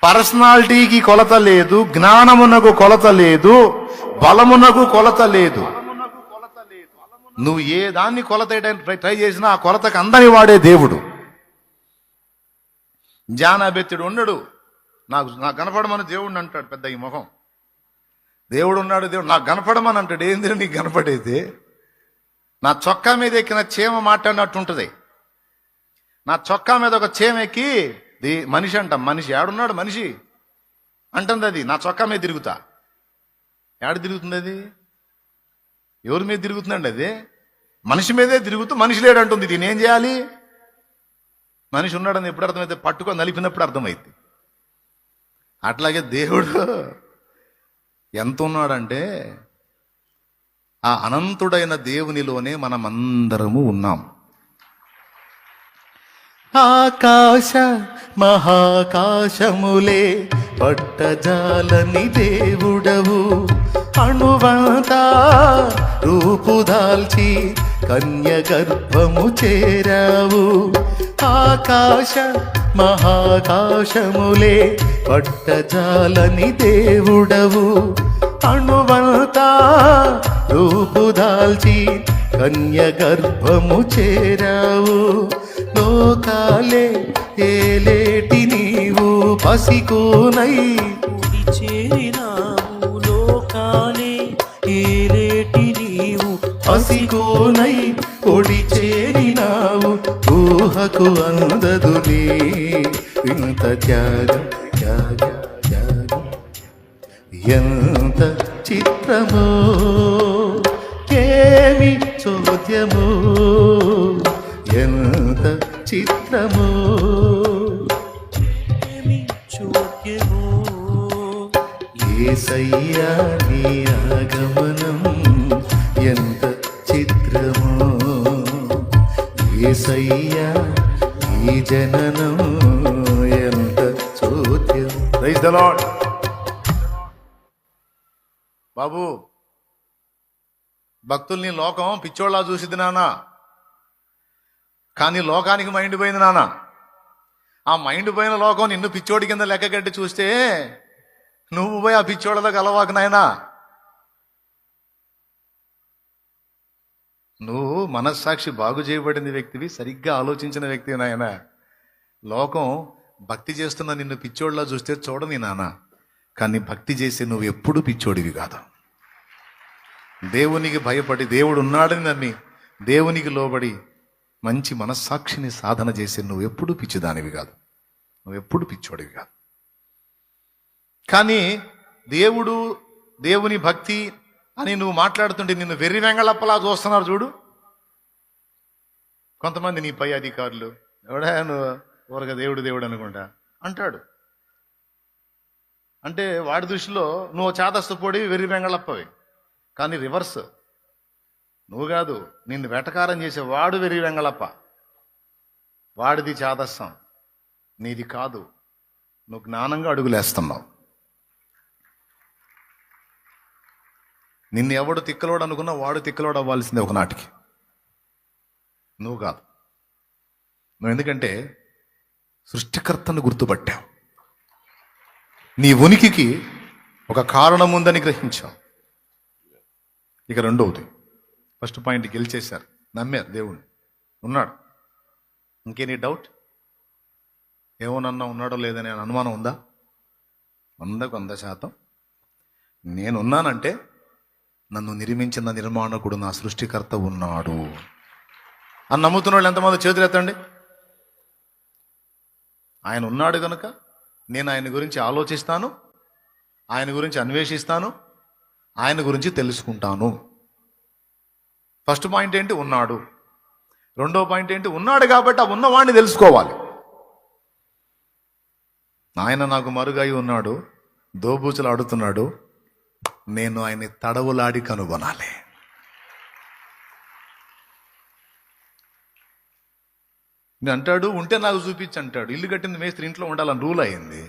పర్సనాలిటీకి కొలత లేదు, జ్ఞానమునకు కొలత లేదు, బలమునకు కొలత లేదు. నువ్వు ఏ దాన్ని కొలత ట్రై చేసినా ఆ కొలతకు అందని వాడే దేవుడు. జానాబెత్తుడు ఉండడు, నాకు కనపడమని దేవుడిని అంటాడు. పెద్ద ఈ ముఖం దేవుడు ఉన్నాడు, దేవుడు నాకు కనపడమని అంటాడు. ఏంది నీకు కనపడేది? నా చొక్కా మీద ఎక్కిన చీమ మాట్లాడినట్టు ఉంటుంది. నా చొక్కా మీద ఒక చీమ ఎక్కి మనిషి అంట, మనిషి ఏడున్నాడు మనిషి అంటుంది. అది నా చొక్కా మీద తిరుగుతా. ఏడ తిరుగుతుంది అది? ఎవరి మీద తిరుగుతుందండి? అది మనిషి మీదే తిరుగుతూ మనిషి లేడంటుంది. దీన్ని ఏం చేయాలి? మనిషి ఉన్నాడని ఎప్పుడు అర్థమైతే? పట్టుకొని నలిపినప్పుడు అర్థమైంది. అట్లాగే దేవుడు ఎంత ఉన్నాడంటే ఆ అనంతుడైన దేవునిలోనే మనమందరము ఉన్నాం. ఆకాశ మహాకాశములే పట్టజాలని దేవుడవు, అణువంతా రూపుదాల్చి కన్య గర్భము చేరావు. ఆకాశ మహాకాశములే పట్టజాలని దేవుడవు, అణువంతా రూపుదాల్చి కన్య గర్భము చేరావు. లోకాలే ఏలేటి నీవు పసికోనై చేరినావు. లోకాలే ఏలేటి నీవు పసికోనై ఒడి చేరినావు. ఊహకు అందదులే ఇంత త్యాగం త్యాగం త్యాగం. ఎంత చిత్రమో ఏమి చోద్యమో, ఎంత చిత్రమో ఏమి చోద్యమో. యేసయ్యా నీ ఆగమనం ఎంత చిత్రమో, యేసయ్యా ఈ జననం ఎంత చోద్యం. Praise the lord. బాబు, భక్తుల్ని లోకం పిచ్చోళ్ళ చూసిద్ది నాన్న, కానీ లోకానికి మైండ్ పోయింది నాన్న. ఆ మైండ్ పోయిన లోకం నిన్ను పిచ్చోడి కింద లెక్క కట్టి చూస్తే నువ్వు పోయి ఆ పిచ్చోళ్ళలో కలవాకు నాయనా. నువ్వు మనస్సాక్షి బాగు చేయబడింది వ్యక్తివి, సరిగ్గా ఆలోచించిన వ్యక్తివి నాయన. లోకం భక్తి చేస్తున్న నిన్ను పిచ్చోళ్ళలా చూస్తే చూడని నాన్న, కానీ భక్తి చేసే నువ్వు ఎప్పుడు పిచ్చోడివి కాదు. దేవునికి భయపడి, దేవుడు ఉన్నాడని నమ్మి, దేవునికి లోబడి మంచి మనస్సాక్షిని సాధన చేసే నువ్వు ఎప్పుడు పిచ్చిదానివి కాదు, నువ్వు ఎప్పుడు పిచ్చోడివి కాదు. కానీ దేవుడు, దేవుని భక్తి అని నువ్వు మాట్లాడుతుంటే నిన్ను వెర్రి వెంగళప్పలా చూస్తున్నారు చూడు కొంతమంది నీ పై అధికారులు. ఎవడా నువ్వు ఊరగా దేవుడు దేవుడు అనుకుంటా అంటాడు. అంటే వాడి దృష్టిలో నువ్వు చాదస్తపోడి వెర్రి వెంగళప్పవి. కానీ రివర్స్, నువ్వు కాదు, నిన్ను వెటకారం చేసే వాడు వెర్రి వెంగళప్ప. వాడిది చాదస్సం, నీది కాదు. నువ్వు జ్ఞానంగా అడుగులేస్తున్నావు. నిన్ను ఎవడు తిక్కలోడు అనుకున్నా వాడు తిక్కలోడు అవ్వాల్సిందే ఒకనాటికి, నువ్వు కాదు. నువ్వు ఎందుకంటే సృష్టికర్తను గుర్తుపట్టావు, నీ ఉనికికి ఒక కారణం ఉందని గ్రహించావు. ఇక రెండవది, ఫస్ట్ పాయింట్ గెలిచేశారు, నమ్మారు దేవుణ్ణి, ఉన్నాడు. ఇంకే నీ డౌట్ ఏమోనన్నా ఉన్నాడో లేదని అనుమానం ఉందా? 100% నేనున్నానంటే నన్ను నిర్మించిన నిర్మాణకుడు నా సృష్టికర్త ఉన్నాడు అని నమ్ముతున్న వాళ్ళు ఎంతమంది చేతులు ఎత్తండి. ఆయన ఉన్నాడు కనుక నేను ఆయన గురించి ఆలోచిస్తాను, ఆయన గురించి అన్వేషిస్తాను, ఆయన గురించి తెలుసుకుంటాను. ఫస్ట్ పాయింట్ ఏంటి? ఉన్నాడు. రెండో పాయింట్ ఏంటి? ఉన్నాడు కాబట్టి ఆ ఉన్నవాడిని తెలుసుకోవాలి. ఆయన నాకు మరుగై ఉన్నాడు, దోబూచులు ఆడుతున్నాడు, నేను ఆయన్ని తడవులాడి కనుగొనాలి. నేను అంటాడు ఉంటే నాకు చూపించి అంటాడు. ఇల్లు కట్టింది మేస్త్రి ఇంట్లో ఉండాలని రూల్ అయింది.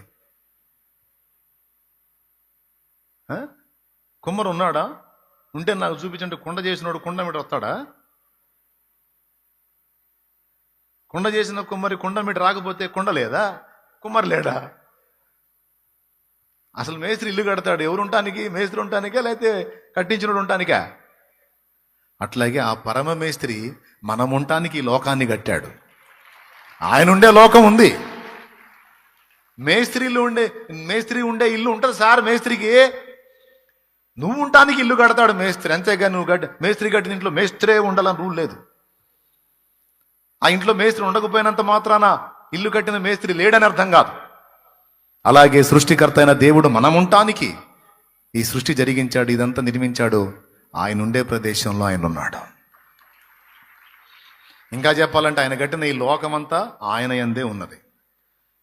కుమ్మరు ఉన్నాడా? ఉంటే నాకు చూపించంటే కుండ చేసినోడు కుండ మీద వస్తాడా? కుండ చేసిన కుమ్మరి కుండ మీద రాకపోతే కుండ లేదా? కుమ్మరి లేడా? అసలు మేస్త్రి ఇల్లు కడతాడు ఎవరు ఉండటానికి? మేస్త్రి ఉండటానికా లేకపోతే కట్టించినోడు ఉండటానికా? అట్లాగే ఆ పరమ మేస్త్రి మనం ఉండటానికి ఈ లోకాన్ని కట్టాడు. ఆయన ఉండే లోకం ఉంది. మేస్త్రి ఉండే ఇల్లు ఉంటుంది సార్ మేస్త్రికి. నువ్వు ఉండటానికి ఇల్లు కడతాడు మేస్త్రి, అంతేగా నువ్వు మేస్త్రి కట్టిన ఇంట్లో మేస్త్రే ఉండాలని రూల్ లేదు. ఆ ఇంట్లో మేస్త్రి ఉండకపోయినంత మాత్రాన ఇల్లు కట్టిన మేస్త్రి లేడని అర్థం కాదు. అలాగే సృష్టికర్త అయిన దేవుడు మనం ఉండటానికి ఈ సృష్టి జరిగించాడు, ఇదంతా నిర్మించాడు. ఆయన ఉండే ప్రదేశంలో ఆయన ఉన్నాడు. ఇంకా చెప్పాలంటే ఆయన కట్టిన ఈ లోకమంతా ఆయన యందే ఉన్నది.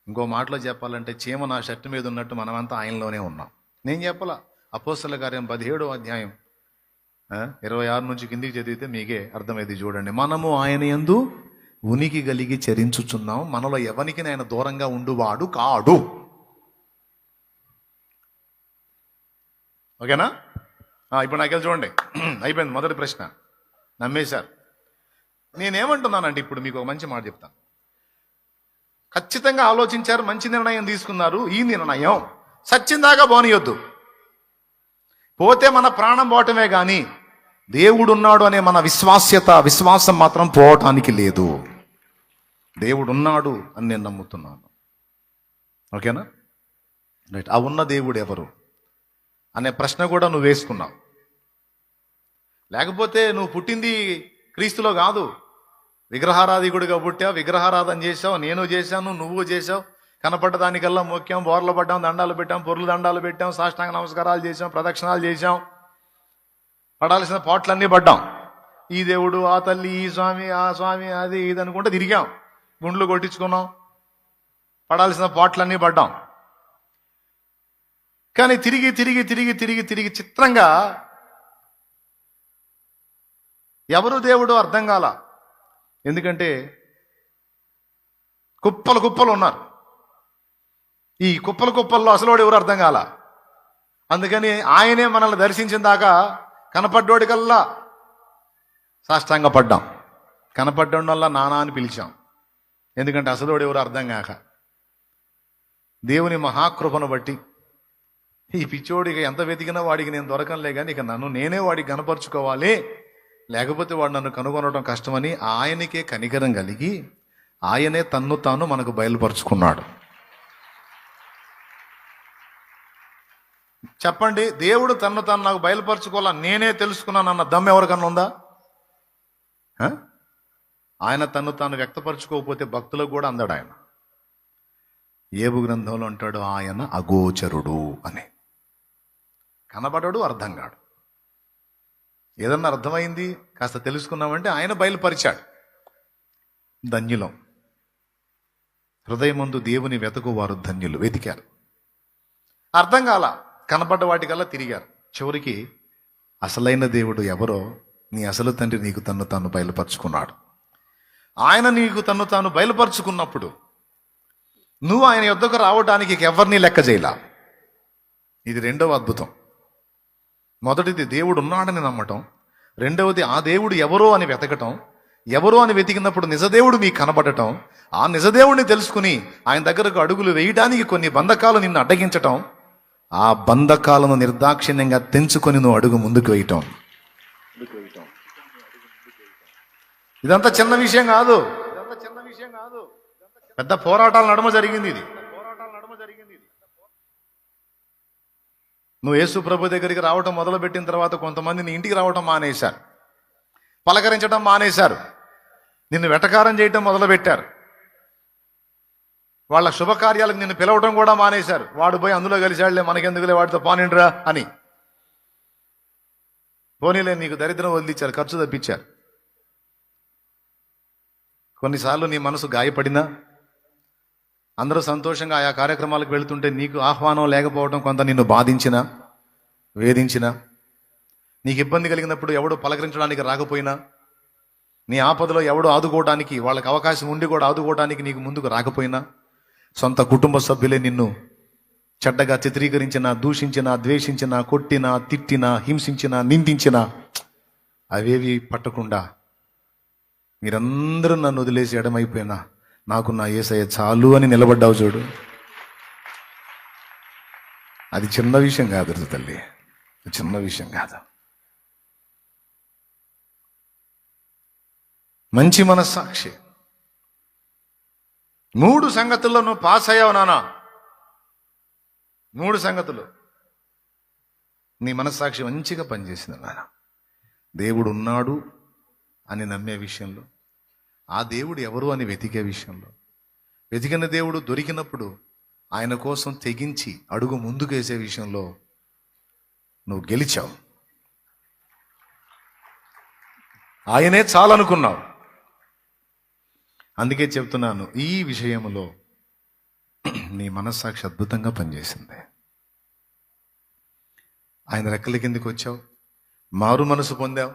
ఇంకో మాటలో చెప్పాలంటే చీమ నా షర్టు మీద ఉన్నట్టు మనమంతా ఆయనలోనే ఉన్నాం. నేను చెప్పాల అపోస్తల కార్యం 17వ అధ్యాయం 26 నుంచి కిందికి చదివితే మీకే అర్థమైంది. చూడండి, మనము ఆయన యందు ఉనికి కలిగి చరించుచున్నాం, మనలో ఎవనికి ఆయన దూరంగా ఉండువాడు కాడు. ఓకేనా? ఇప్పుడు నాకెళ్ళి చూడండి, అయిపోయింది మొదటి ప్రశ్న, నమ్మేశారు. నేనేమంటున్నానంటే ఇప్పుడు మీకు ఒక మంచి మాట చెప్తాను. ఖచ్చితంగా ఆలోచించారు, మంచి నిర్ణయం తీసుకున్నారు. ఈ నిర్ణయం సచ్చిందాకా పోనీయొద్దు. పోతే మన ప్రాణం పోవటమే కానీ దేవుడున్నాడు అనే మన విశ్వాసం మాత్రం పోవటానికి లేదు. దేవుడున్నాడు అని నేను నమ్ముతున్నాను. ఓకేనా? రైట్. ఆ ఉన్న దేవుడు ఎవరు అనే ప్రశ్న కూడా నువ్వు వేసుకున్నావు. లేకపోతే నువ్వు పుట్టింది క్రీస్తులో కాదు, విగ్రహారాధికుడిగా పుట్టావు, విగ్రహారాధన చేసావు, నేను చేశాను, నువ్వు చేసావు. కనపడ్డ దానికల్లా మొక్కాం, బోర్లు పడ్డాం, దండాలు పెట్టాం, పొర్లు దండాలు పెట్టాం, సాష్టాంగ నమస్కారాలు చేసాం, ప్రదక్షిణాలు చేసాం, పడాల్సిన పాటలన్నీ పడ్డాం. ఈ దేవుడు, ఆ తల్లి, ఈ స్వామి, ఆ స్వామి, అది ఇది అనుకుంటే తిరిగాం, గుండ్లు కొట్టించుకున్నాం, పడాల్సిన పాటలన్నీ పడ్డాం. కానీ తిరిగి తిరిగి తిరిగి తిరిగి తిరిగి చిత్రంగా ఎవరు దేవుడు అర్థం కాల. ఎందుకంటే కుప్పలు కుప్పలు ఉన్నారు. ఈ కుప్పల్లో అసలోడు ఎవరు అర్థం కాల. అందుకని ఆయనే మనల్ని దర్శించిన దాకా కనపడ్డోడికల్లా సాష్టాంగ పడ్డాం, కనపడ్డం వల్ల నానా అని పిలిచాం. ఎందుకంటే అసలోడు ఎవరు అర్థం కాక. దేవుని మహాకృపను బట్టి ఈ పిచ్చోడికి ఎంత వెతికినా వాడికి నేను దొరకంలే కానీ ఇక నన్ను నేనే వాడికి కనపరుచుకోవాలి, లేకపోతే వాడు నన్ను కనుగొనడం కష్టమని ఆయనకే కనికరం కలిగి ఆయనే తన్ను తాను మనకు బయలుపరుచుకున్నాడు. చెప్పండి, దేవుడు తన్ను తాను నాకు బయలుపరచుకోవాలా, నేనే తెలుసుకున్నాను అన్న దమ్ము ఎవరికన్నా ఉందా? ఆయన తన్ను తాను వ్యక్తపరచుకోకపోతే భక్తులకు కూడా అందడు. ఆయన ఏబు గ్రంథంలో అంటాడు, ఆయన అగోచరుడు అని. కనబడడు, అర్థం కాడు. ఏదన్నా అర్థమైంది కాస్త తెలుసుకున్నామంటే ఆయన బయలుపరిచాడు. ధన్యులం. హృదయమందు దేవుని వెతకువారు ధన్యులు. వెతికారు, అర్థం కాల, కనపడ్డ వాటికల్లా తిరిగారు. చివరికి అసలైన దేవుడు ఎవరో నీ అసలు తండ్రి నీకు తన్ను తాను బయలుపరుచుకున్నాడు. ఆయన నీకు తన్ను తాను బయలుపరుచుకున్నప్పుడు నువ్వు ఆయన యొద్దకు రావడానికి ఎవరిని లెక్క చేయలా. ఇది రెండవ అద్భుతం. మొదటిది దేవుడు ఉన్నాడని నమ్మటం, రెండవది ఆ దేవుడు ఎవరో అని వెతకటం. ఎవరో అని వెతికినప్పుడు నిజదేవుడు మీకు కనబడటం, ఆ నిజదేవుడిని తెలుసుకుని ఆయన దగ్గరకు అడుగులు వేయడానికి కొన్ని బంధకాలు నిన్ను అడ్డగించటం, ఆ బంధకాలను నిర్దాక్షిణ్యంగా తెంచుకొని నువ్వు అడుగు ముందుకు వేయటం. ఇదంతా చిన్న విషయం కాదు, పెద్ద పోరాటాల నడుమ జరిగింది ఇది. నువ్వు యేసు ప్రభు దగ్గరికి రావటం మొదలుపెట్టిన తర్వాత కొంతమంది నీ ఇంటికి రావటం మానేశారు, పలకరించడం మానేశారు, నిన్ను వెటకారం చేయటం మొదలుపెట్టారు, వాళ్ళ శుభకార్యాలకు నిన్ను పిలవటం కూడా మానేశారు. వాడు పోయి అందులో కలిశాడులే, మనకెందుకులే వాడితో పోనిండ్రా అని. పోనీలే, నీకు దరిద్రం వదిలిచ్చారు, ఖర్చు తప్పించారు. కొన్నిసార్లు నీ మనసు గాయపడినా, అందరూ సంతోషంగా ఆయా కార్యక్రమాలకు వెళుతుంటే నీకు ఆహ్వానం లేకపోవడం కొంత నిన్ను బాధించినా, వేధించినా, నీకు ఇబ్బంది కలిగినప్పుడు ఎవడు పలకరించడానికి రాకపోయినా, నీ ఆపదలో ఎవడు ఆదుకోవడానికి, వాళ్ళకి అవకాశం ఉండి కూడా ఆదుకోవడానికి నీకు ముందుకు రాకపోయినా, సొంత కుటుంబ సభ్యులే నిన్ను చెడ్డగా చిత్రీకరించినా, దూషించినా, ద్వేషించినా, కొట్టినా, తిట్టినా, హింసించినా, నిందించినా అవేవి పట్టకుండా మీరందరూ నన్ను వదిలేసి ఎడమైపోయినా నాకు నా యేసయ్య చాలు అని నిలబడ్డావు చూడు. అది చిన్న విషయం కాదు తల్లి, చిన్న విషయం కాదు. మంచి మనస్సాక్షి. 3 సంగతుల్లో నువ్వు పాస్ అయ్యావు నాన్న. 3 సంగతులు నీ మనస్సాక్షి మంచిగా పనిచేసింది నాన్న. దేవుడు ఉన్నాడు అని నమ్మే విషయంలో, ఆ దేవుడు ఎవరు అని వెతికే విషయంలో, వెతికిన దేవుడు దొరికినప్పుడు ఆయన కోసం తెగించి అడుగు ముందుకేసే విషయంలో నువ్వు గెలిచావు. ఆయనే చాలనుకున్నావు. అందుకే చెప్తున్నాను, ఈ విషయంలో నీ మనస్సాక్షి అద్భుతంగా పనిచేసింది. ఆయన రెక్కల కిందికి వచ్చావు, మారు మనసు పొందావు,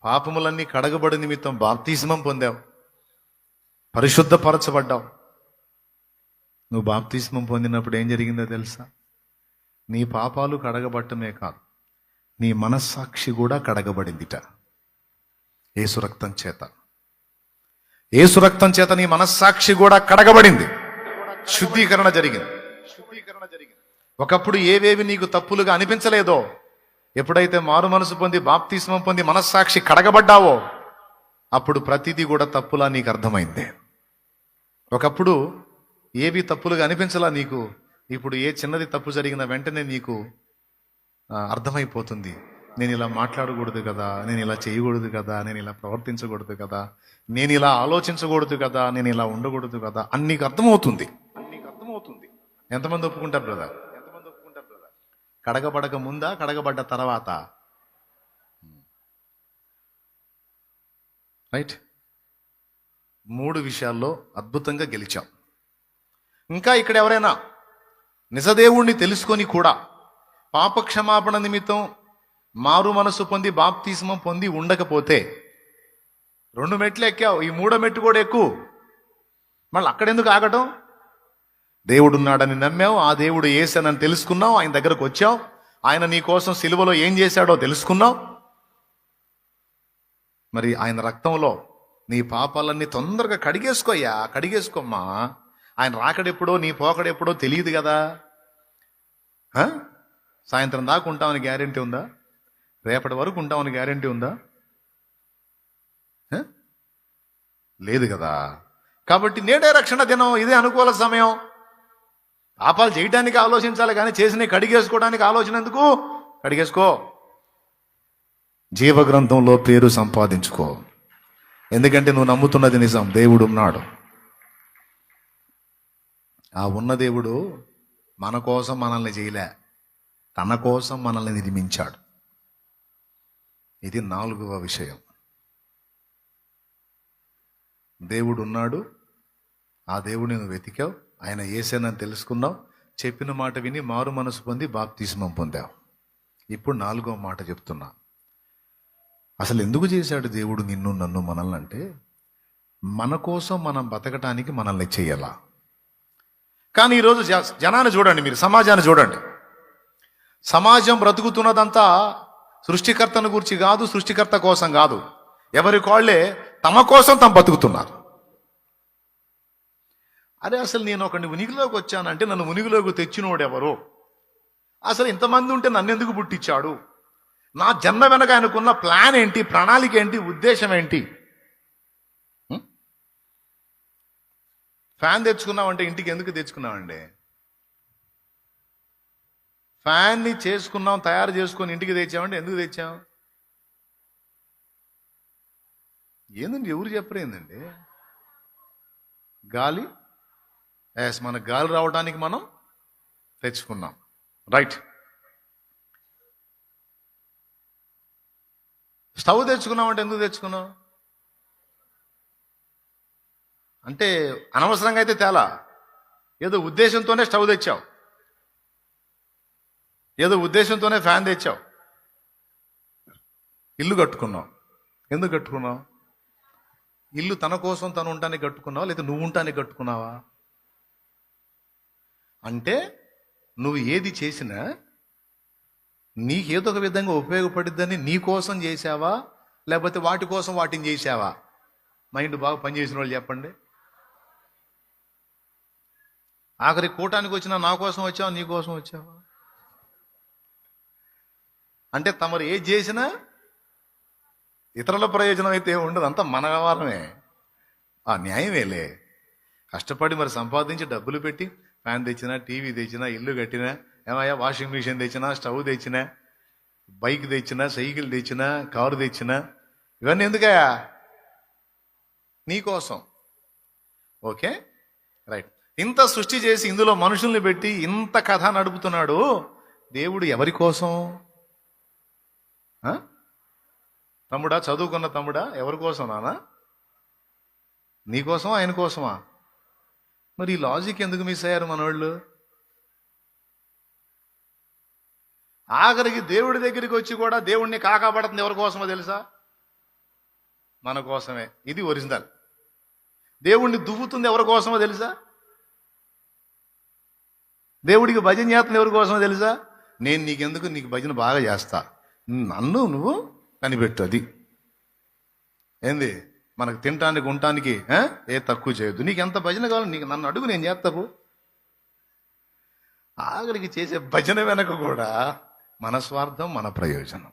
పాపములన్నీ కడగబడి నిమిత్తం బాప్తిస్మం పొందావు, పరిశుద్ధపరచబడ్డావు. నువ్వు బాప్తిస్మం పొందినప్పుడు ఏం జరిగిందో తెలుసా? నీ పాపాలు కడగబట్టమే కాదు, నీ మనస్సాక్షి కూడా కడగబడిందిట యేసు రక్తం చేత. యేసు రక్తం చేత నీ మనస్సాక్షి కూడా కడగబడింది, శుద్ధీకరణ జరిగింది. ఒకప్పుడు ఏవేవి నీకు తప్పులుగా అనిపించలేదో, ఎప్పుడైతే మారు మనసు పొంది బాప్తిస్మం పొంది మనస్సాక్షి కడగబడ్డావో, అప్పుడు ప్రతిదీ కూడా తప్పులా నీకు అర్థమైంది. ఒకప్పుడు ఏవి తప్పులుగా అనిపించలా నీకు, ఇప్పుడు ఏ చిన్నది తప్పు జరిగిన వెంటనే నీకు అర్థమైపోతుంది. నేను ఇలా మాట్లాడకూడదు కదా, నేను ఇలా చేయకూడదు కదా, నేను ఇలా ప్రవర్తించకూడదు కదా, నేను ఇలా ఆలోచించకూడదు కదా, నేను ఇలా ఉండకూడదు కదా అని నీకు అర్థమవుతుంది. ఎంతమంది ఒప్పుకుంటారు బ్రదర్? కడగబడక ముందా, కడగబడ్డ తర్వాత? రైట్. 3 విషయాల్లో అద్భుతంగా గెలిచాం. ఇంకా ఇక్కడ ఎవరైనా నిజదేవుణ్ణి తెలుసుకొని కూడా పాపక్షమాపణ నిమిత్తం మారు మనసు పొంది బాప్తిస్మం పొంది ఉండకపోతే, 2 మెట్లు ఎక్కావు, ఈ 3వ మెట్టు కూడా ఎక్కువ. మళ్ళీ అక్కడెందుకు ఆగటం? దేవుడున్నాడని నమ్మావు, ఆ దేవుడు యేసనని తెలుసుకున్నావు, ఆయన దగ్గరకు వచ్చావు, ఆయన నీ కోసం సిలువలో ఏం చేశాడో తెలుసుకున్నావు. మరి ఆయన రక్తంలో నీ పాపాలన్నీ తొందరగా కడిగేసుకోయ్యా, కడిగేసుకోమ్మా. ఆయన రాకడెప్పుడో నీ పోకడెప్పుడో తెలియదు కదా. సాయంత్రం దాకా ఉంటామని గ్యారెంటీ ఉందా? రేపటి వరకు ఉంటామని గ్యారెంటీ ఉందా? లేదు కదా. కాబట్టి నేడే రక్షణ దినం, ఇదే అనుకూల సమయం. పాపాలు చేయడానికి ఆలోచించాలి కానీ చేసినవి కడిగేసుకోవడానికి ఆలోచన ఎందుకు? కడిగేసుకో, జీవగ్రంథంలో పేరు సంపాదించుకో. ఎందుకంటే నువ్వు నమ్ముతున్నది నిజం, దేవుడు ఉన్నాడు. ఆ ఉన్న దేవుడు మన కోసం మనల్ని చేయలే, తన కోసం మనల్ని నిర్మించాడు. ఇది 4వ విషయం. దేవుడు ఉన్నాడు, ఆ దేవుడిని నువ్వు వెతికావు, ఆయన యేసేనని తెలుసుకున్నావు, చెప్పిన మాట విని మారు మనసు పొంది బాప్తిస్మం పొందావు. ఇప్పుడు 4వ మాట చెప్తున్నా. అసలు ఎందుకు చేశాడు దేవుడు నిన్ను నన్ను మనల్ని అంటే, మన కోసం మనం బతకటానికి మనల్ని చెయ్యాలా. కానీ ఈరోజు జనాన్ని చూడండి, మీరు సమాజాన్ని చూడండి. సమాజం బ్రతుకుతున్నదంతా సృష్టికర్తను గురించి కాదు, సృష్టికర్త కోసం కాదు. ఎవరి కాళ్ళే తమ కోసం తమ బతుకుతున్నారు. అరే అసలు నేను ఒకడిని ఉనికిలోకి వచ్చానంటే నన్ను ఉనికిలోకి తెచ్చినోడు ఎవరు? అసలు ఇంతమంది ఉంటే నన్ను ఎందుకు పుట్టించాడు? నా జన్మ వెనక ఆయనకున్న ప్లాన్ ఏంటి, ప్రణాళిక ఏంటి, ఉద్దేశం ఏంటి? ఫ్యాన్ తెచ్చుకున్నామంటే ఇంటికి ఎందుకు తెచ్చుకున్నామండి? ఫ్యాన్ని చేసుకున్నాం, తయారు చేసుకొని ఇంటికి తెచ్చామంటే ఎందుకు తెచ్చాం? ఏందండి, ఎవరు చెప్పరేందండి? గాలి, మన గాలి రావడానికి మనం తెచ్చుకున్నాం. రైట్. స్టవ్ తెచ్చుకున్నామంటే ఎందుకు తెచ్చుకున్నాం? అంటే అనవసరంగా అయితే తేలా, ఏదో ఉద్దేశంతోనే స్టవ్ తెచ్చావు, ఏదో ఉద్దేశంతోనే ఫ్యాన్ తెచ్చావు. ఇల్లు కట్టుకున్నావు, ఎందుకు కట్టుకున్నావు? ఇల్లు తన కోసం తను ఉండటానికి కట్టుకున్నావా, లేదా నువ్వు ఉండటానికి కట్టుకున్నావా? అంటే నువ్వు ఏది చేసినా నీకేదో ఒక విధంగా ఉపయోగపడిద్దని నీ కోసం చేసావా, లేకపోతే వాటి కోసం వాటిని చేసావా? మైండ్ బాగా పనిచేసిన వాళ్ళు చెప్పండి. ఆఖరి కూటానికి వచ్చినా నా కోసం వచ్చావా, నీ కోసం వచ్చావా? అంటే తమరు ఏది చేసినా ఇతరుల ప్రయోజనం అయితే ఏమి ఉండదు, అంతా మన వ్యవహారమే. ఆ న్యాయమేలే. కష్టపడి మరి సంపాదించి డబ్బులు పెట్టి ఫ్యాన్ తెచ్చినా, టీవీ తెచ్చినా, ఇల్లు కట్టినా, ఏమయ్యా వాషింగ్ మిషన్ తెచ్చినా, స్టవ్ తెచ్చినా, బైక్ తెచ్చినా, సైకిల్ తెచ్చినా, కారు తెచ్చినా, ఇవన్నీ ఎందుకయ్యా? నీకోసం. Okay, right. ఇంత సృష్టి చేసి ఇందులో మనుషుల్ని పెట్టి ఇంత కథ నడుపుతున్నాడు దేవుడు ఎవరి కోసం? తమ్ముడా, చదువుకున్న తమ్ముడా, ఎవరి కోసం నాన్న? నీకోసమా ఆయన కోసమా? మరి ఈ లాజిక్ ఎందుకు మిస్ అయ్యారు మనోళ్ళు? ఆఖరికి దేవుడి దగ్గరికి వచ్చి కూడా దేవుడిని కాకాపడుతుంది ఎవరి కోసమో తెలుసా? మన కోసమే. ఇది ఒరిజినల్. దేవుణ్ణి దువ్వుతుంది ఎవరి కోసమో తెలుసా? దేవుడికి భజన చేస్తుంది ఎవరి కోసమో తెలుసా? నేను నీకెందుకు, నీకు భజన బాగా చేస్తా, నన్ను నువ్వు కనిపెట్టు. అది ఏంది? మనకు తినటానికి ఉండటానికి ఏ తక్కువ చేయొద్దు. నీకు ఎంత భజన కావాలి నీకు నన్ను అడుగు, నేను చేస్తావు. ఆఖరికి చేసే భజన వెనక కూడా మన స్వార్థం, మన ప్రయోజనం.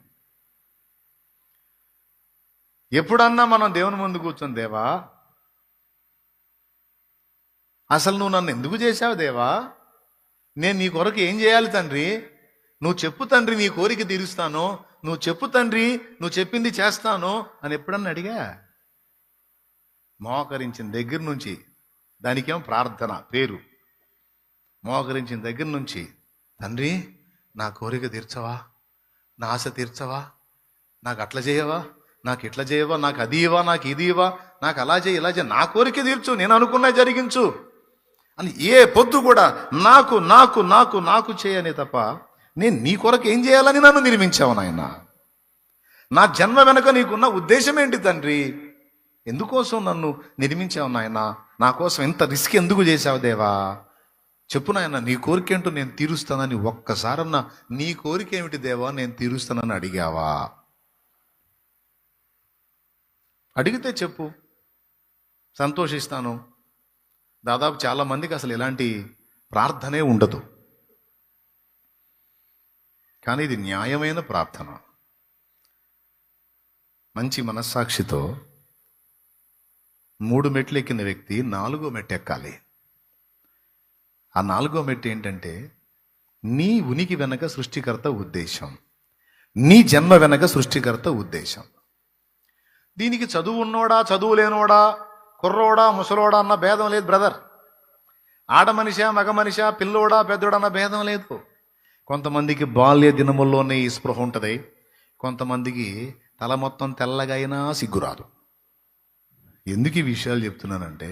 ఎప్పుడన్నా మనం దేవుని ముందు కూర్చొని, దేవా అసలు నువ్వు నన్ను ఎందుకు చేశావు దేవా? నేను నీ కొరకు ఏం చేయాలి తండ్రి? నువ్వు చెప్పు తండ్రి, నీ కోరిక తీరుస్తాను. నువ్వు చెప్పు తండ్రి, నువ్వు చెప్పింది చేస్తాను అని ఎప్పుడన్నా అడిగా? మోకరించిన దగ్గర నుంచి, దానికేమో ప్రార్థన పేరు, మోకరించిన దగ్గర నుంచి, తండ్రి నా కోరిక తీర్చవా, నా ఆశ తీర్చవా, నాకు అట్లా చేయవా, నాకు ఇట్లా చేయవా, నాకు అది ఇవ్వా, నాకు ఇది ఇవ్వా, నాకు అలా చేయి, ఇలా చేయి, నా కోరిక తీర్చు, నేను అనుకున్నా జరిగించు అని ఏ పొద్దు కూడా నాకు నాకు నాకు నాకు చేయనే తప్ప, నేను నీ కొరకు ఏం చేయాలని నన్ను నిర్మించావు నాయన? నా జన్మ వెనుక నీకున్న ఉద్దేశం ఏంటి తండ్రి? ఎందుకోసం నన్ను నిర్మించావు నాయన? నా కోసం ఎంత రిస్క్ ఎందుకు చేశావు దేవా? చెప్పు నాయన, నీ కోరిక ఏంటో నేను తీరుస్తానని ఒక్కసారన్నా నీ కోరిక ఏమిటి దేవా నేను తీరుస్తానని అడిగావా? అడిగితే చెప్పు, సంతోషిస్తాను. దాదాపు చాలా మందికి అసలు ఇలాంటి ప్రార్థనే ఉండదు. కానీ ఇది న్యాయమైన ప్రార్థన. మంచి మనస్సాక్షితో 3 మెట్లు ఎక్కిన వ్యక్తి 4వ మెట్టు ఎక్కాలి. ఆ 4వ మెట్టు ఏంటంటే, నీ ఉనికి వెనక సృష్టికర్త ఉద్దేశం, నీ జన్మ వెనక సృష్టికర్త ఉద్దేశం. దీనికి చదువు ఉన్నోడా, చదువు లేనోడా, కుర్రోడా, ముసలోడా అన్న భేదం లేదు బ్రదర్. ఆడ మనిషా, మగ మనిషా, పిల్లోడా, పెద్దోడా అన్న భేదం లేదు. కొంతమందికి బాల్య దినముల్లోనే ఈ స్పృహ ఉంటుంది, కొంతమందికి తల మొత్తం తెల్లగా అయినా సిగ్గురాదు. ఎందుకు ఈ విషయాలు చెప్తున్నానంటే,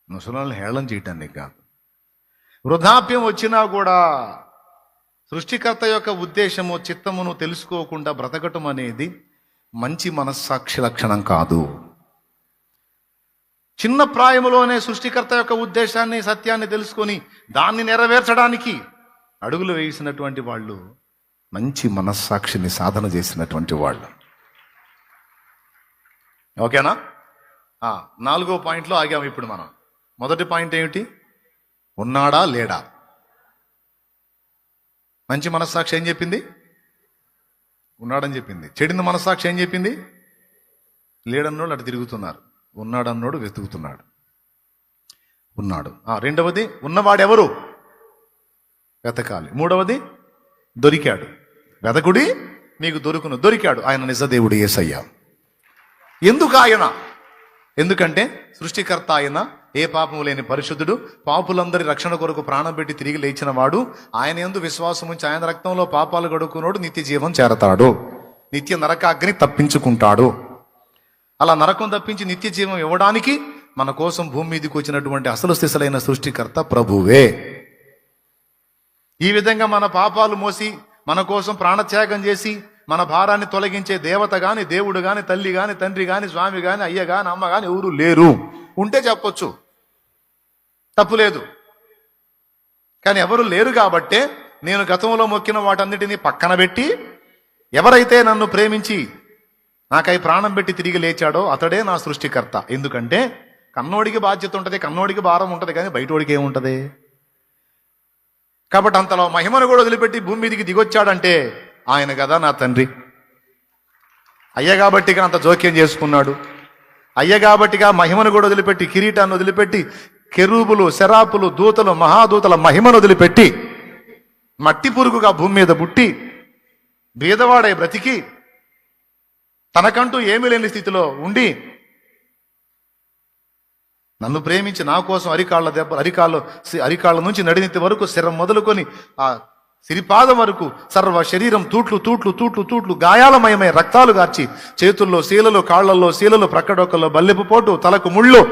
ముసలాళ్ళని హేళన చేయటానికి కాదు. వృద్ధాప్యం వచ్చినా కూడా సృష్టికర్త యొక్క ఉద్దేశము, చిత్తమును తెలుసుకోకుండా బ్రతకటం అనేది మంచి మనస్సాక్షి లక్షణం కాదు. చిన్న ప్రాయములోనే సృష్టికర్త యొక్క ఉద్దేశాన్ని, సత్యాన్ని తెలుసుకొని దాన్ని నెరవేర్చడానికి అడుగులు వేసినటువంటి వాళ్ళు మంచి మనస్సాక్షిని సాధన చేసినటువంటి వాళ్ళు. ఓకేనా? 4వ పాయింట్లో ఆగాము ఇప్పుడు మనం. మొదటి పాయింట్ ఏమిటి? ఉన్నాడా లేడా? మంచి మనస్సాక్షి ఏం చెప్పింది? ఉన్నాడని చెప్పింది. చెడిన మనస్సాక్షి ఏం చెప్పింది? లేడన్నోడు అటు తిరుగుతున్నారు, ఉన్నాడన్నోడు వెతుకుతున్నాడు. ఉన్నాడు. రెండవది, ఉన్నవాడెవరు? వెతకాలి. 3వది, దొరికాడు. వెతకుడి మీకు దొరుకును. దొరికాడు. ఆయన నిజదేవుడు యేసయ్య. ఎందుకు ఆయన? ఎందుకంటే సృష్టికర్త ఆయన, ఏ పాపము లేని పరిశుద్ధుడు, పాపులందరి రక్షణ కొరకు ప్రాణం పెట్టి తిరిగి లేచిన వాడు. ఆయన యందు విశ్వాసం ఉంచి ఆయన రక్తంలో పాపాలు గడుక్కున్నాడు, నిత్య జీవం చేరతాడు, నిత్య నరకాగ్ని తప్పించుకుంటాడు. అలా నరకం తప్పించి నిత్య జీవం ఇవ్వడానికి మన కోసం భూమి మీదకి వచ్చినటువంటి అసలు స్థితులైన సృష్టికర్త ప్రభువే. ఈ విధంగా మన పాపాలు మోసి మన కోసం ప్రాణత్యాగం చేసి మన భారాన్ని తొలగించే దేవత గాని, దేవుడు గాని, తల్లి గాని, తండ్రి గాని, స్వామి గాని, అయ్య గాని, అమ్మ గాని ఎవరు లేరు. ఉంటే చెప్పొచ్చు, తప్పులేదు. కానీ ఎవరు లేరు కాబట్టే నేను గతంలో మొక్కిన వాటన్నిటినీ పక్కన పెట్టి, ఎవరైతే నన్ను ప్రేమించి నాకై ప్రాణం పెట్టి తిరిగి లేచాడో అతడే నా సృష్టికర్త. ఎందుకంటే కన్నోడికి బాధ్యత ఉంటుంది, కన్నోడికి భారం ఉంటుంది, కానీ బయటోడికి ఏముంటుంది? కాబట్టి అంతలో మహిమను కూడా వదిలిపెట్టి భూమి మీదికి దిగొచ్చాడంటే ఆయన కదా నా తండ్రి. అయ్య కాబట్టిగా అంత జోక్యం చేసుకున్నాడు. అయ్య కాబట్టిగా మహిమను కూడా వదిలిపెట్టి, కిరీటాన్ని వదిలిపెట్టి, కెరూబులు, శరాపులు, దూతలు, మహాదూతల మహిమను వదిలిపెట్టి, మట్టి పురుగుగా భూమి మీద పుట్టి, బీదవాడై బ్రతికి, తనకంటూ ఏమీ లేని స్థితిలో ఉండి, నన్ను ప్రేమించి నా కోసం అరికాళ్ళ నుంచి నడినెత్తి వరకు శరం మొదలుకొని ఆ సిరిపాదం వరకు సర్వ శరీరం తూట్లు తూట్లు తూట్లు తూట్లు గాయాలమయమై రక్తాలు గార్చి, చేతుల్లో శీలలు, కాళ్లలో శీలలు, ప్రక్కడొక్కల్లో బల్లెపు పోటు, తలకు ముళ్ళు,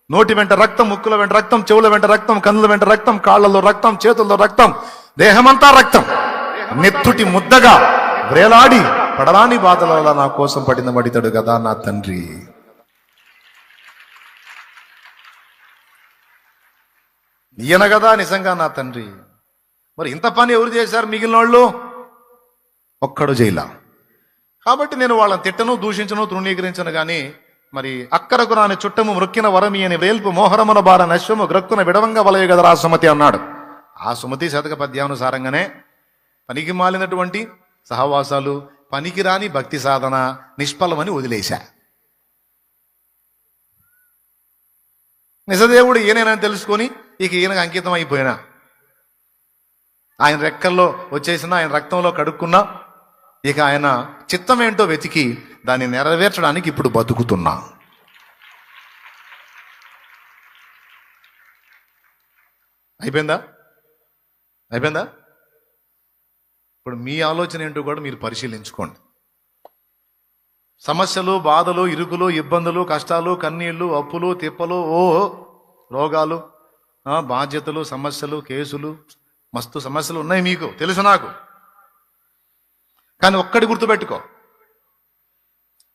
నోటి వెంట రక్తం, ముక్కుల వెంట రక్తం, చెవుల వెంట రక్తం, కన్నుల వెంట రక్తం, కాళ్లలో రక్తం, చేతుల్లో రక్తం, దేహమంతా రక్తం, నెత్తుటి ముద్దగా వ్రేలాడి పడరాని బాధల నా కోసం పడిన పడితాడు కదా నా తండ్రి. ఈయన కదా నిజంగా నా తండ్రి. మరి ఇంత పని ఎవరు చేశారు? మిగిలిన వాళ్ళు ఒక్కడు చేయలా. కాబట్టి నేను వాళ్ళని తిట్టను, దూషించను, తృణీకరించను. కానీ మరి అక్కరకు రాని చుట్టము మృక్కిన వరమి అని వేల్పు మోహరమున బార నశ్వము గ్రక్కున విడవంగా వలయ గదరా సుమతి అన్నాడు. ఆ సుమతి శతక పద్యానుసారంగానే పనికి మాలినటువంటి సహవాసాలు, పనికిరాని భక్తి సాధన నిష్ఫలమని వదిలేశా. నిజదేవుడు ఈయనేనని తెలుసుకొని ఇక ఈయనకు అంకితం అయిపోయినా, ఆయన రెక్కల్లో వచ్చేసిన, ఆయన రక్తంలో కడుక్కున్నా, ఇక ఆయన చిత్తం ఏంటో వెతికి దాన్ని నెరవేర్చడానికి ఇప్పుడు బతుకుతున్నా. అయిపోయిందా? ఇప్పుడు మీ ఆలోచన ఏంటో కూడా మీరు పరిశీలించుకోండి. సమస్యలు, బాధలు, ఇరుకులు, ఇబ్బందులు, కష్టాలు, కన్నీళ్లు, అప్పులు, తిప్పలు, రోగాలు, బాధ్యతలు, సమస్యలు, కేసులు, మస్తు సమస్యలు ఉన్నాయి మీకు తెలుసు, నాకు. కానీ ఒక్కటి గుర్తుపెట్టుకో,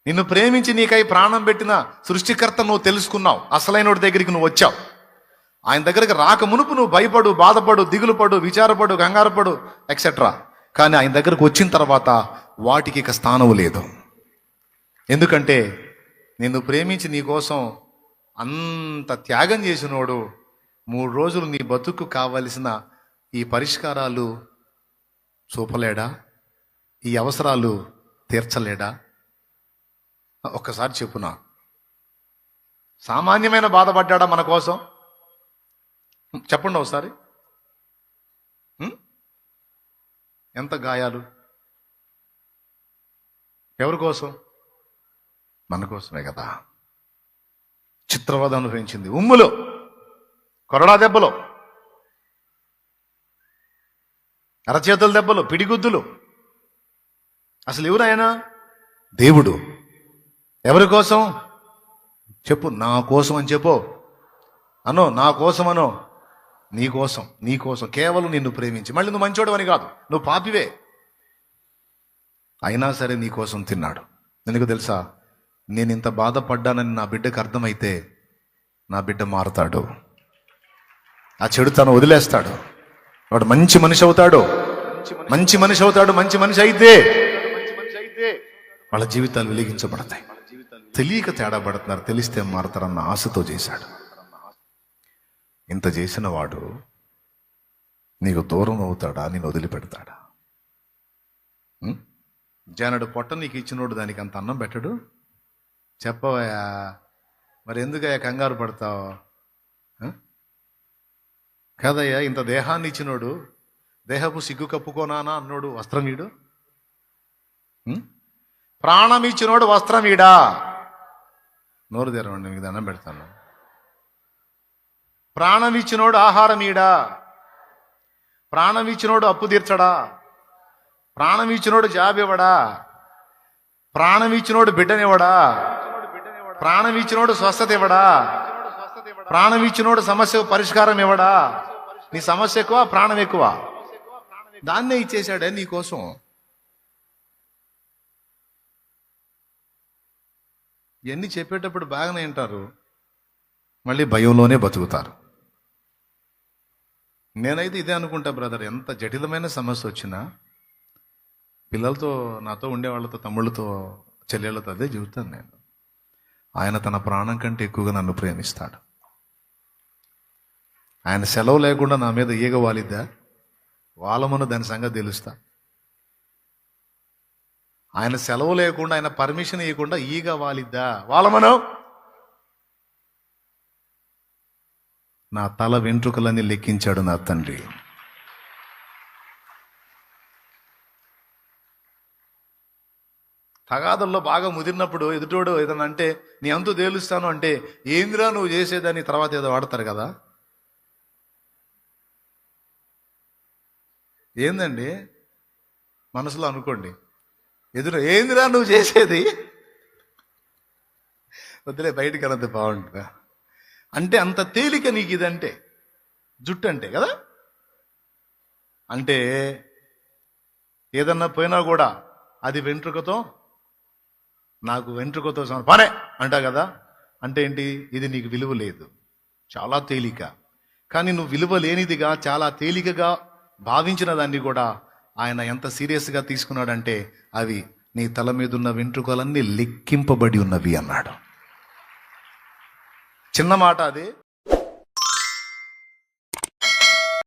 నిన్ను ప్రేమించి నీకై ప్రాణం పెట్టిన సృష్టికర్త నువ్వు తెలుసుకున్నావు. అసలైనోడి దగ్గరికి నువ్వు వచ్చావు. ఆయన దగ్గరికి రాక మునుపు నువ్వు భయపడు, బాధపడు, దిగులు పడు, విచారపడు, కంగారపడు, ఎక్సెట్రా. కానీ ఆయన దగ్గరకు వచ్చిన తర్వాత వాటికి ఇక స్థానం లేదు. ఎందుకంటే నిన్ను ప్రేమించి నీ కోసం అంత త్యాగం చేసినోడు 3 రోజులు నీ బతుకు కావలసిన ఈ పరిష్కారాలు చూపలేడా? ఈ అవసరాలు తీర్చలేడా? ఒక్కసారి చెప్పునా, సామాన్యమైన బాధపడ్డా మన కోసం? చెప్పండి ఒకసారి. ఎంత గాయాలు? ఎవరి కోసం? మన కోసమే కదా. చిత్రవద అనుభవించింది, ఉమ్ములో, కొరడా దెబ్బలో, అరచేతుల దెబ్బలు, పిడిగుద్దులు. అసలు ఎవరు ఆయన? దేవుడు. ఎవరి కోసం? చెప్పు. నా కోసం అని చెప్పు. అనో, నా కోసం అనో. నీ కోసం కేవలం నిన్ను ప్రేమించి. మళ్ళీ నువ్వు మంచోడు అని కాదు, నువ్వు పాపివే, అయినా సరే నీ కోసం తిన్నాడు. ఎందుకు తెలుసా? నేను ఇంత బాధపడ్డానని నా బిడ్డకు అర్థమైతే నా బిడ్డ మారుతాడు, ఆ చెడు తను వదిలేస్తాడు, వాడు మంచి మనిషి అవుతాడు. మంచి మనిషి అయితే వాళ్ళ జీవితాలు వెలిగించబడతాయి. తెలియక తేడా పడుతున్నారు, తెలిస్తే మారుతారన్న ఆశతో చేశాడు. ఇంత చేసిన వాడు నీకు దూరం అవుతాడా? నేను వదిలిపెడతాడా? జానడు పొట్ట నీకు ఇచ్చినోడు దానికి అంత అన్నం పెట్టడు? చెప్పవయ్యా, మరి ఎందుకయ్యా కంగారు పడతావు? కదయ్యా, ఇంత దేహాన్ని ఇచ్చినోడు దేహపు సిగ్గు కప్పుకోనానా అన్నోడు వస్త్రం వీడు? ప్రాణం ఇచ్చినోడు వస్త్రం వీడా? నోరు తెరవండి, మీకు దండం పెడతాను. ప్రాణం ఇచ్చినోడు ఆహారం ఈడా? ప్రాణం ఇచ్చినోడు అప్పు తీర్చడా? ప్రాణం ఇచ్చినోడు జాబ్ ఇవ్వడా? ప్రాణం ఇచ్చినోడు బిడ్డనివ్వడా? ప్రాణం ఇచ్చినోడు స్వస్థత ఇవ్వడా? ప్రాణం ఇచ్చినోడు సమస్యకు పరిష్కారం ఇవ్వడా? నీ సమస్య ఎక్కువ, ప్రాణం ఎక్కువ. దాన్నే ఇచ్చేశాడే నీకోసం. ఇవన్నీ చెప్పేటప్పుడు బాగానే వింటారు, మళ్ళీ భయంలోనే బతుకుతారు. నేనైతే ఇదే అనుకుంటా బ్రదర్, ఎంత జటిలమైన సమస్య వచ్చినా పిల్లలతో, నాతో ఉండేవాళ్ళతో, తమ్ముళ్ళతో, చెల్లెళ్ళతో అదే చెబుతాను నేను. ఆయన తన ప్రాణం కంటే ఎక్కువగా నన్ను ప్రేమిస్తాడు. ఆయన సెలవు లేకుండా నా మీద ఈగ వాలిద్దా, వాళ్ళమను దాని సంగతి తెలుస్తా. ఆయన సెలవు లేకుండా, ఆయన పర్మిషన్ ఇవ్వకుండా ఈగ వాలిద్దా? వాళ్ళమనం. నా తల వెంట్రుకలన్నీ లెక్కించాడు నా తండ్రి. తగాదల్లో బాగా ముదిరినప్పుడు ఎదుటోడు ఏదన్నా అంటే నీ అంతు తేలుస్తాను అంటే, ఏందిరా నువ్వు చేసేదని తర్వాత ఏదో వాడతారు కదా. ఏందండి మనసులో అనుకోండి, ఏందిరా నువ్వు చేసేది, వద్దులే బయటికి అన్నది బాగుంటుందా అంటే, అంత తేలిక నీకు ఇదంటే, జుట్టు అంటే కదా. అంటే ఏదన్నా పోయినా కూడా అది వెంట్రుకతో, నాకు వెంట్రుకతో పనే అంటా కదా. అంటే ఏంటి? ఇది నీకు విలువ లేదు, చాలా తేలిక. కానీ నువ్వు విలువ లేనిదిగా, చాలా తేలికగా భావించిన దాన్ని కూడా ఆయన ఎంత సీరియస్గా తీసుకున్నాడంటే, అవి నీ తల మీద ఉన్న వెంట్రుకలన్నీ లెక్కింపబడి ఉన్నవి అన్నాడు. చిన్న మాట అది.